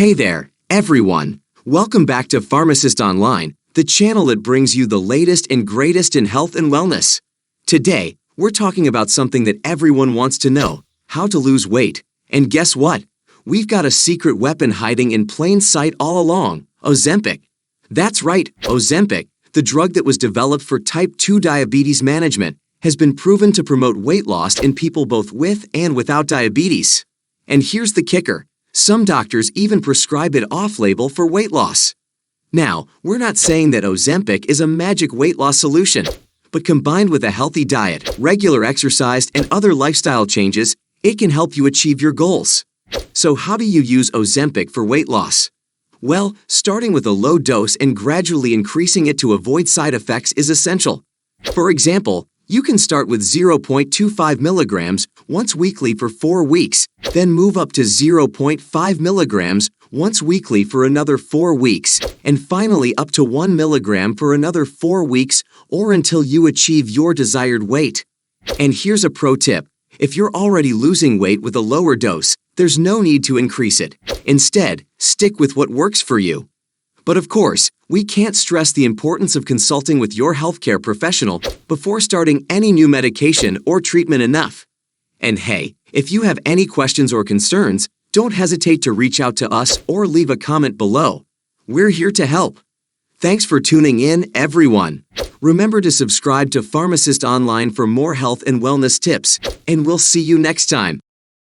Hey there, everyone! Welcome back to Pharmacist Online, the channel that brings you the latest and greatest in health and wellness. Today, we're talking about something that everyone wants to know: how to lose weight. And guess what? We've got a secret weapon hiding in plain sight all along: Ozempic. That's right, Ozempic, the drug that was developed for type 2 diabetes management, has been proven to promote weight loss in people both with and without diabetes. And here's the kicker: some doctors even prescribe it off-label for weight loss. Now, we're not saying that Ozempic is a magic weight loss solution, but combined with a healthy diet, regular exercise, and other lifestyle changes, it can help you achieve your goals. So how do you use Ozempic for weight loss? Well, starting with a low dose and gradually increasing it to avoid side effects is essential. For example, you can start with 0.25 milligrams once weekly for 4 weeks, then move up to 0.5 milligrams once weekly for another 4 weeks, and finally up to 1 milligram for another 4 weeks or until you achieve your desired weight. And here's a pro tip: if you're already losing weight with a lower dose, there's no need to increase it. Instead, stick with what works for you. But of course, we can't stress the importance of consulting with your healthcare professional before starting any new medication or treatment enough. And hey, if you have any questions or concerns, don't hesitate to reach out to us or leave a comment below. We're here to help. Thanks for tuning in, everyone. Remember to subscribe to Pharmacist Online for more health and wellness tips, and we'll see you next time.